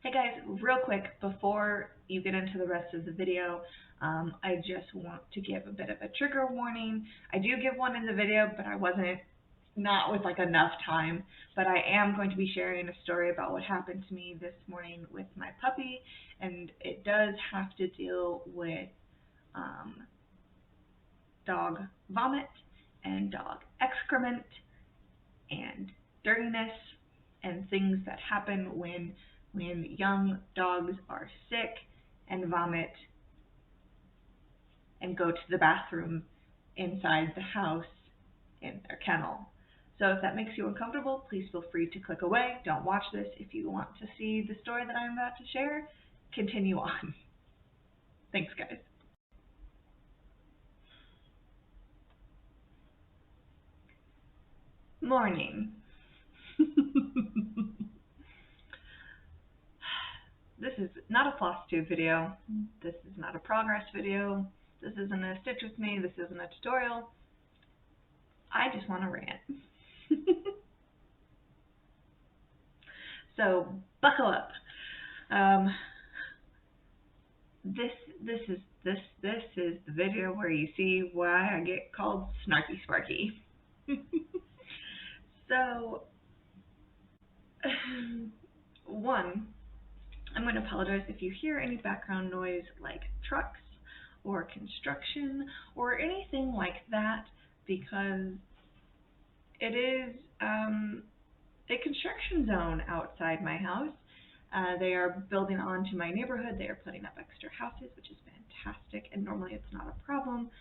Hey guys, real quick, before you get into the rest of the video, I just want to give a bit of a trigger warning. I do give one in the video, but I wasn't, not with like enough time, but I am going to be sharing a story about what happened to me this morning with my puppy, and it does have to deal with dog vomit and dog excrement and dirtiness and things that happen when young dogs are sick and vomit and go to the bathroom inside the house in their kennel. So if that makes you uncomfortable, please feel free to click away. Don't watch this. If you want to see the story that I'm about to share, continue on. Thanks, guys. Morning. This is not a flosstube video. This is not a progress video. This isn't a stitch with me. This isn't a tutorial. I just want to rant. So buckle up. This is the video where you see why I get called Snarky Sparky. So, one, I'm going to apologize if you hear any background noise like trucks or construction or anything like that, because it is a construction zone outside my house. They are building onto my neighborhood. They are putting up extra houses, which is fantastic, and normally it's not a problem.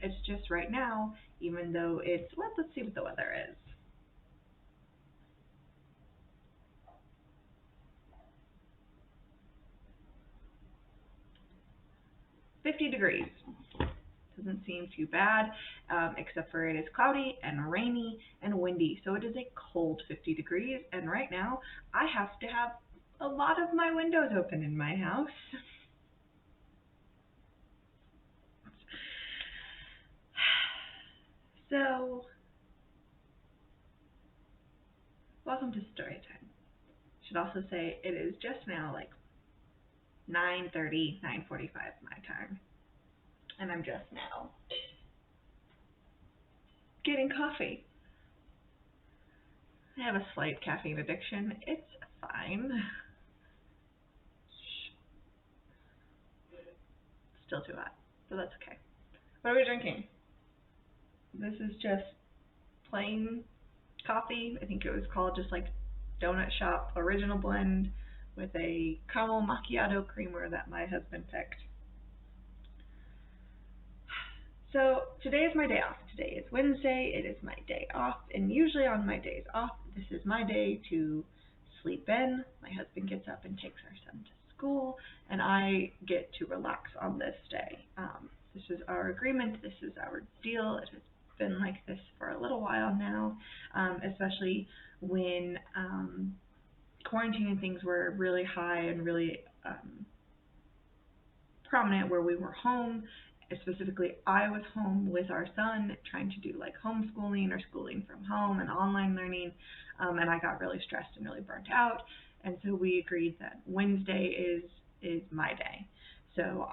It's just right now, even though it's, well, let's see what the weather is. 50 degrees. Doesn't seem too bad, except for it is cloudy and rainy and windy. So it is a cold 50 degrees, and right now I have to have a lot of my windows open in my house. So, welcome to Storytime. Should also say it is just now like 9:30, 9:45 my time, and I'm just now getting coffee. I have a slight caffeine addiction. It's fine. Still too hot, but that's okay. What are we drinking? This is just plain coffee. I think it was called just like Donut Shop Original Blend with a caramel macchiato creamer that my husband picked. So today is my day off. Today is Wednesday. It is my day off, and usually on my days off, this is my day to sleep in. My husband gets up and takes our son to school, and I get to relax on this day. This is our agreement. This is our deal. It has been like this for a little while now, especially when quarantine and things were really high and really prominent, where we were home. Specifically, I was home with our son trying to do like homeschooling or schooling from home and online learning, and I got really stressed and really burnt out, and so we agreed that Wednesday is my day. So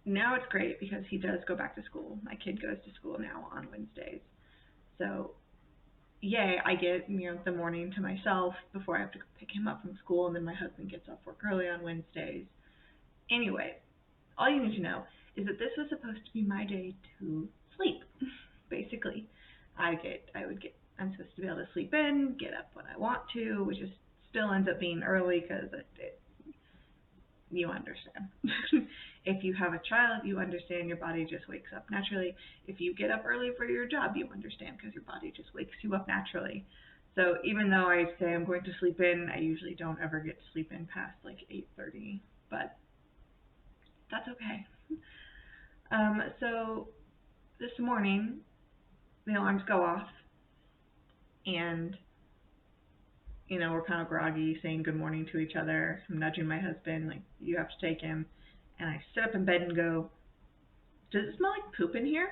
now it's great because he does go back to school. My kid goes to school now on Wednesdays. So yay, I get, the morning to myself before I have to pick him up from school, and then my husband gets off work early on Wednesdays. Anyway, all you need to know is that this was supposed to be my day to sleep. Basically, I'm supposed to be able to sleep in, get up when I want to, which is still ends up being early because you understand. If you have a child, you understand your body just wakes up naturally. If you get up early for your job, you understand because your body just wakes you up naturally. So even though I say I'm going to sleep in, I usually don't ever get to sleep in past like 8:30, but that's okay. So this morning, the alarms go off, and we're kind of groggy, saying good morning to each other. I'm nudging my husband, like, you have to take him. And I sit up in bed and go, does it smell like poop in here?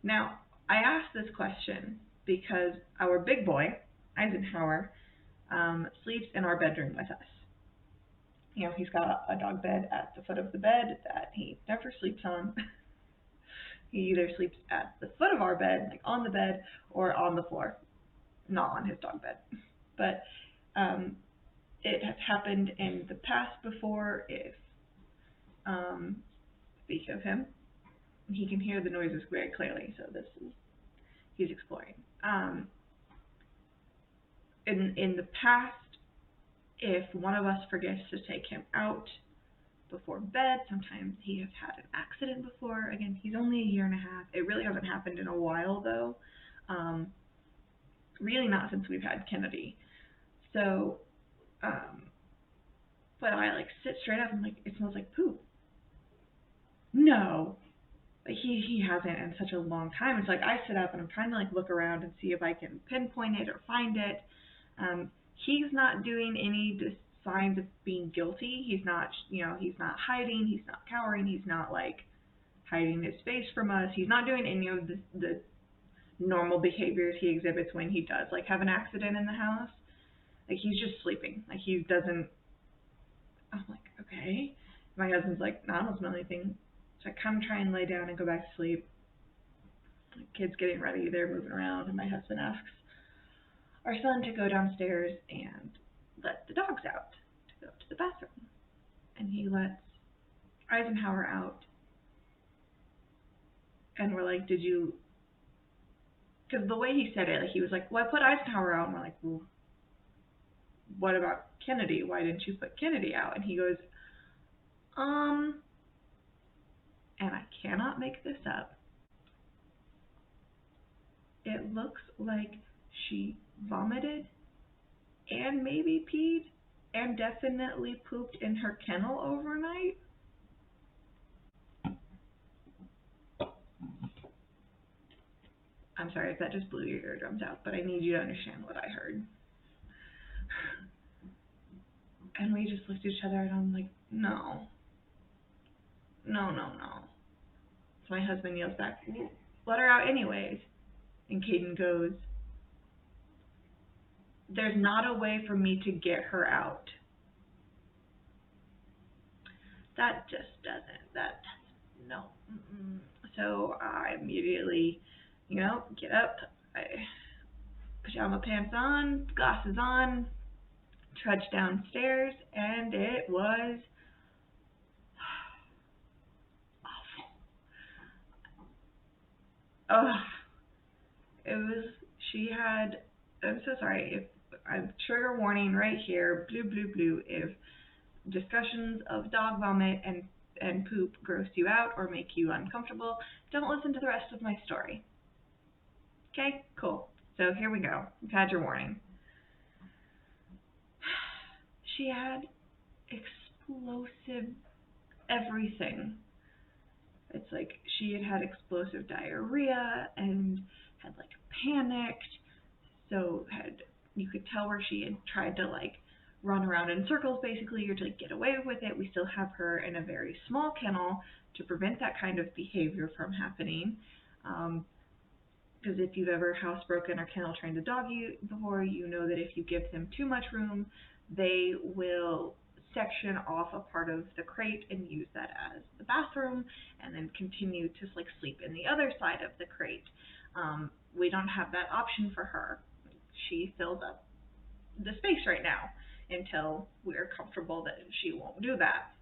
Now, I asked this question because our big boy, Eisenhower sleeps in our bedroom with us. He's got a dog bed at the foot of the bed that he never sleeps on. He either sleeps at the foot of our bed, like on the bed, or on the floor, not on his dog bed. But it has happened in the past before. If speak of him, he can hear the noises very clearly. So he's exploring. In the past, if one of us forgets to take him out before bed, sometimes he has had an accident before. Again, he's only a year and a half. It really hasn't happened in a while, though. Really not since we've had Kennedy. So, but I sit straight up and it smells like poop. No, he hasn't in such a long time. It's I sit up and I'm trying to look around and see if I can pinpoint it or find it. He's not doing any signs of being guilty. He's not, he's not hiding. He's not cowering. He's not hiding his face from us. He's not doing any of the normal behaviors he exhibits when he does have an accident in the house. He's just sleeping. He doesn't. I'm okay. My husband's no, I don't smell anything. So I come try and lay down and go back to sleep. The kids getting ready. They're moving around, and my husband asks our son to go downstairs and let the dogs out to go to the bathroom. And he lets Eisenhower out. And we're did you... Because the way he said it, he was well, I put Eisenhower out. And we're well, what about Kennedy? Why didn't you put Kennedy out? And he goes, and I cannot make this up. It looks like she vomited and maybe peed and definitely pooped in her kennel overnight. I'm sorry if that just blew your eardrums out, but I need you to understand what I heard. And we just looked at each other and I'm no. No, no, no. So my husband yells back, let her out anyways. And Caden goes, there's not a way for me to get her out. That just doesn't, no. So I immediately, get up, I pajama pants on, glasses on, trudge downstairs, and it was awful. I'm so sorry, if I'm trigger warning right here, blue, blue, blue, if discussions of dog vomit and poop gross you out or make you uncomfortable, don't listen to the rest of my story. Okay, cool. So here we go. You've had your warning. She had explosive everything. It's she had explosive diarrhea and had panicked. So you could tell where she had tried to run around in circles basically, or to get away with it. We still have her in a very small kennel to prevent that kind of behavior from happening. Because if you've ever housebroken or kennel trained a dog before, you know that if you give them too much room, they will section off a part of the crate and use that as the bathroom, and then continue to sleep in the other side of the crate. We don't have that option for her. She fills up the space right now until we're comfortable that she won't do that.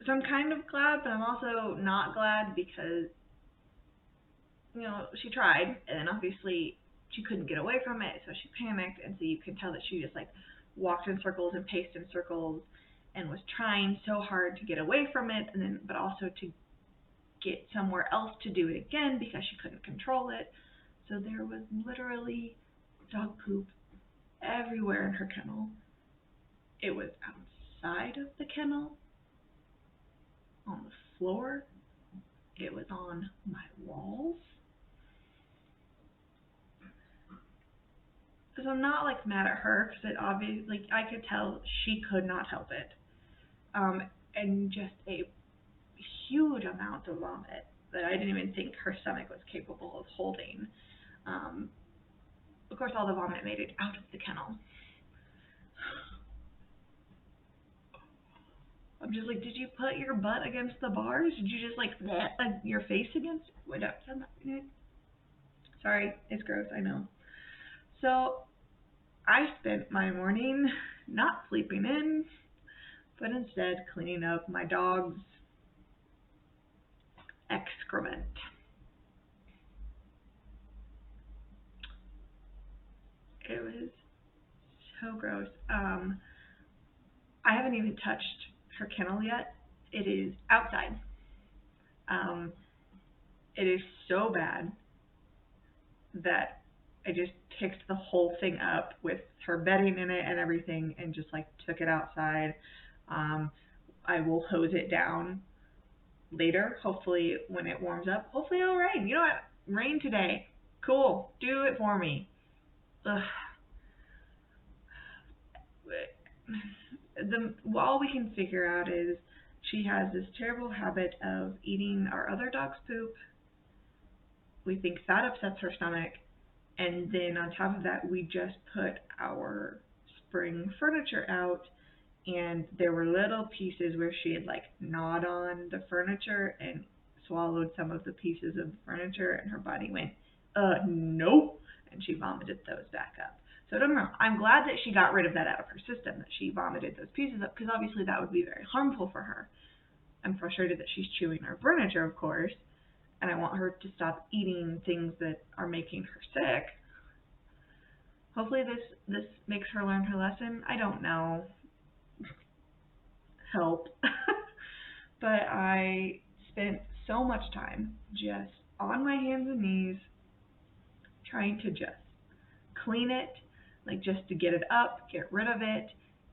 So I'm kind of glad, but I'm also not glad because, she tried, and obviously she couldn't get away from it, so she panicked, and so you can tell that she just walked in circles and paced in circles and was trying so hard to get away from it, and then but also to get somewhere else to do it again because she couldn't control it. So there was literally dog poop everywhere in her kennel. It was outside of the kennel, on the floor. It was on my walls. So I'm not mad at her because it obviously I could tell she could not help it. And just a huge amount of vomit that I didn't even think her stomach was capable of holding. Of course, all the vomit made it out of the kennel. I'm just like, did you put your butt against the bars? Did you just like your face against? Wait, sorry, it's gross, I know. So I spent my morning not sleeping in, but instead cleaning up my dog's excrement. It was so gross. I haven't even touched her kennel yet. It is outside. Um, it is so bad that I just picked the whole thing up with her bedding in it and everything and just like took it outside. Um, I will hose it down later, hopefully when it warms up. Hopefully it'll rain. You know what? Rain today. Cool. Do it for me. Ugh. All we can figure out is she has this terrible habit of eating our other dog's poop. We think that upsets her stomach. And then on top of that, we just put our spring furniture out, and there were little pieces where she had like gnawed on the furniture and swallowed some of the pieces of the furniture, and her body went, nope, and she vomited those back up. So don't get me wrong, I'm glad that she got rid of that out of her system, that she vomited those pieces up, because obviously that would be very harmful for her. I'm frustrated that she's chewing our furniture, of course, and I want her to stop eating things that are making her sick. Hopefully this makes her learn her lesson. I don't know. Help. But I spent so much time just on my hands and knees trying to just clean it, like just to get it up, get rid of it,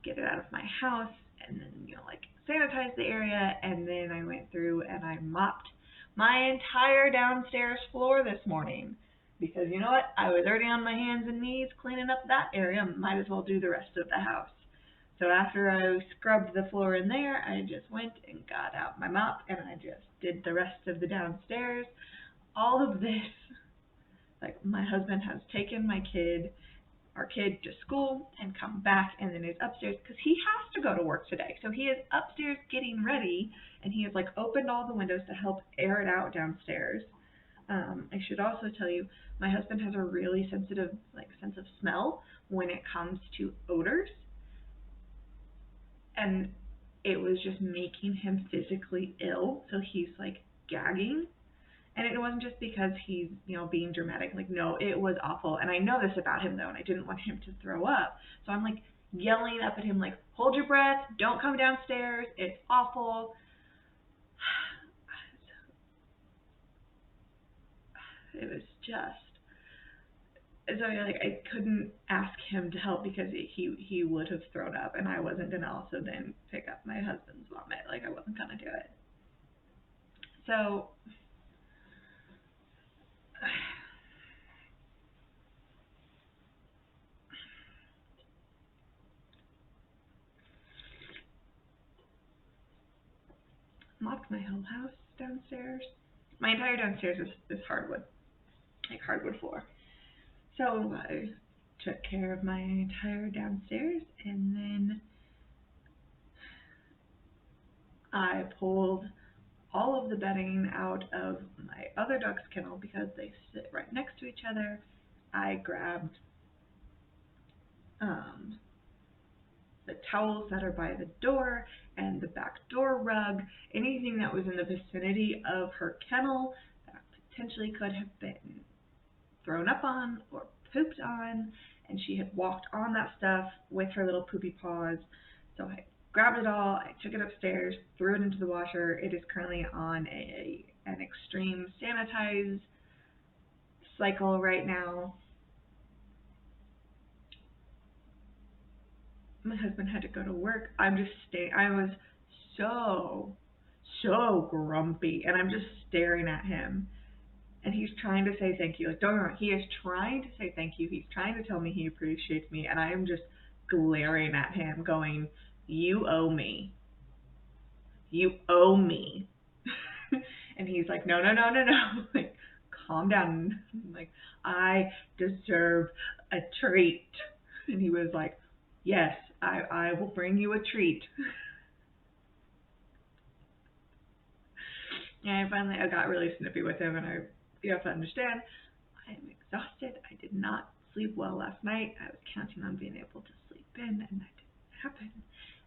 get it out of my house, and then, like sanitize the area. And then I went through and I mopped my entire downstairs floor this morning, because you know what? I was already on my hands and knees cleaning up that area. Might as well do the rest of the house. So after I scrubbed the floor in there, I just went and got out my mop and I just did the rest of the downstairs. All of this, like my husband has taken our kid to school and come back and then is upstairs because he has to go to work today. So he is upstairs getting ready, and he has like opened all the windows to help air it out downstairs. I should also tell you, my husband has a really sensitive sense of smell when it comes to odors, and it was just making him physically ill. So he's like gagging. And it wasn't just because he's, being dramatic. Like, no, it was awful. And I know this about him, though, and I didn't want him to throw up. So I'm, like, yelling up at him, like, hold your breath. Don't come downstairs. It's awful. It was just... So, I couldn't ask him to help because he would have thrown up. And I wasn't going to also then pick up my husband's vomit. Like, I wasn't going to do it. So... mopped my whole house downstairs. My entire downstairs is hardwood, like hardwood floor. So I took care of my entire downstairs, and then I pulled all of the bedding out of my other dog's kennel because they sit right next to each other. I grabbed the towels that are by the door and the back door rug, anything that was in the vicinity of her kennel that potentially could have been thrown up on or pooped on, and she had walked on that stuff with her little poopy paws. So I grabbed it all, I took it upstairs, threw it into the washer. It is currently on an extreme sanitize cycle right now. My husband had to go to work. I was so grumpy, and I'm just staring at him. And he's trying to say thank you. Like, don't get me wrong, he is trying to say thank you. He's trying to tell me he appreciates me, and I am just glaring at him going, you owe me. You owe me. And he's like, no. Like, calm down. I'm like, I deserve a treat. And he was like, yes, I will bring you a treat. And finally, I got really snippy with him, and you have to understand, I am exhausted. I did not sleep well last night. I was counting on being able to sleep in, and that didn't happen.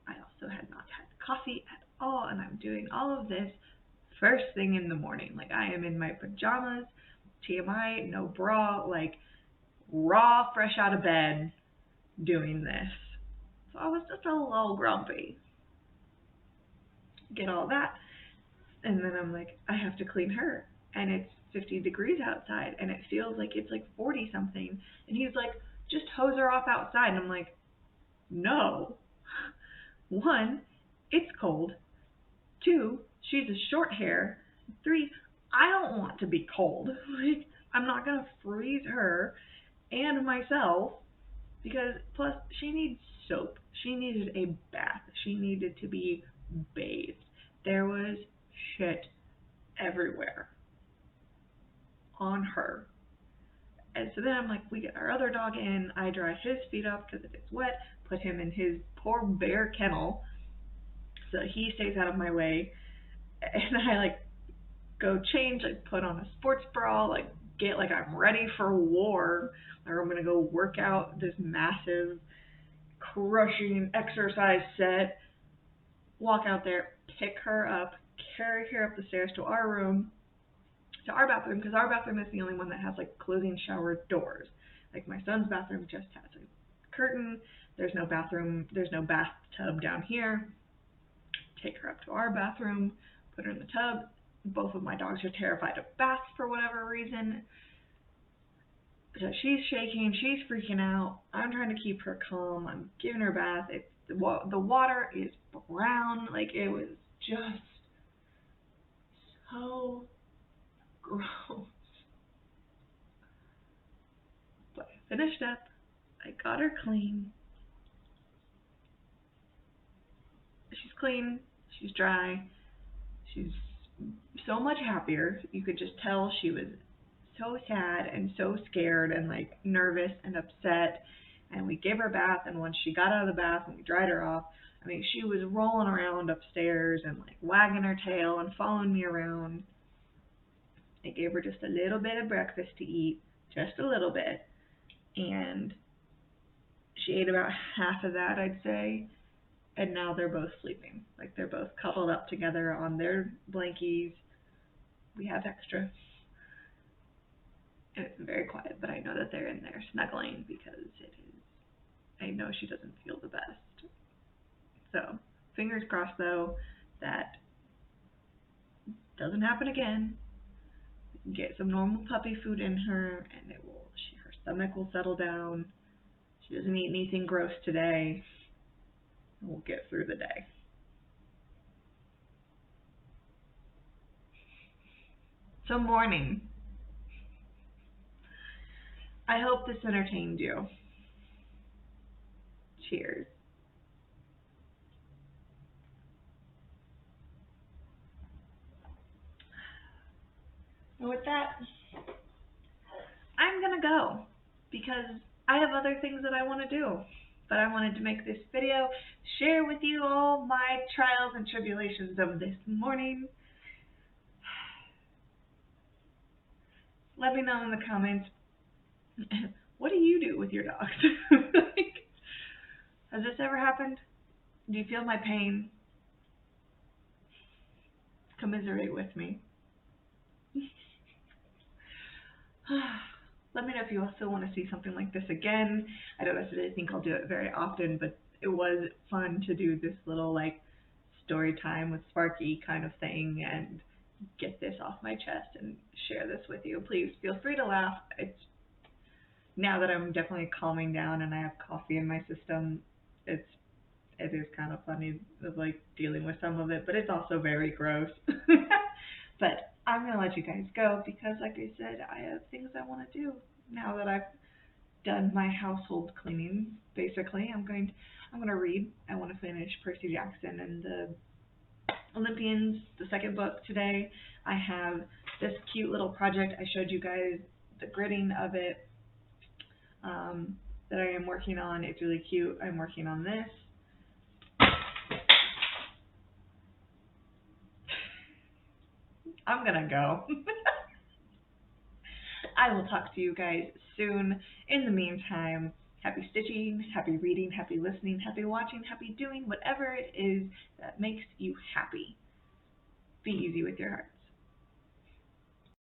I also had not had coffee at all, and I'm doing all of this first thing in the morning. Like, I am in my pajamas, TMI, no bra, like, raw, fresh out of bed, doing this. So I was just a little grumpy. Get all that, and then I'm like, I have to clean her, and it's 50 degrees outside, and it feels like it's like 40 something, and he's like, just hose her off outside, and I'm like, no. One, it's cold. Two, she's a short hair. Three, I don't want to be cold. Like, I'm not gonna freeze her and myself, because plus she needs soap. She needed a bath. She needed to be bathed. There was shit everywhere on her. And so then I'm like, we get our other dog in. I dry his feet off because it is wet. Put him in his poor bare kennel so he stays out of my way. And I like go change, like put on a sports bra, like get like I'm ready for war, or I'm gonna go work out this massive crushing exercise set. Walk out there, pick her up, carry her up the stairs to our room, to our bathroom, because our bathroom is the only one that has like closing shower doors. Like my son's bathroom just has a curtain. There's no bathtub down here. Take her up to our bathroom, put her in the tub. Both of my dogs are terrified of baths for whatever reason. So she's shaking, she's freaking out. I'm trying to keep her calm. I'm giving her a bath. The water is brown. Like, it was just so gross. But I finished up. I got her clean. She's clean. She's dry. She's so much happier. You could just tell she was so sad and so scared and like nervous and upset. And we gave her a bath, and once she got out of the bath and we dried her off, I mean, she was rolling around upstairs and like wagging her tail and following me around. I gave her just a little bit of breakfast to eat, just a little bit, and she ate about half of that, I'd say. And now they're both sleeping. Like, they're both cuddled up together on their blankies. We have extra. And it's very quiet, but I know that they're in there snuggling because I know she doesn't feel the best. So, fingers crossed though, that doesn't happen again. We can get some normal puppy food in her, and her stomach will settle down. She doesn't eat anything gross today. And we'll get through the day. So, morning. I hope this entertained you. Cheers. And with that, I'm gonna go because I have other things that I want to do. But I wanted to make this video, share with you all my trials and tribulations of this morning. Let me know in the comments, what do you do with your dogs? Like, has this ever happened? Do you feel my pain? Commiserate with me. Let me know if you also want to see something like this again. I don't necessarily think I'll do it very often, but it was fun to do this little like story time with Sparky kind of thing and get this off my chest and share this with you. Please feel free to laugh. Now that I'm definitely calming down and I have coffee in my system, it is kind of funny of like dealing with some of it, but it's also very gross. But I'm gonna let you guys go because, like I said, I have things I want to do now that I've done my household cleaning. Basically, I'm gonna read. I want to finish Percy Jackson and the Olympians, the second book today. I have this cute little project. I showed you guys the gridding of it that I am working on. It's really cute. I'm working on this. I'm gonna go. I will talk to you guys soon. In the meantime, happy stitching, happy reading, happy listening, happy watching, happy doing whatever it is that makes you happy. Be easy with your heart.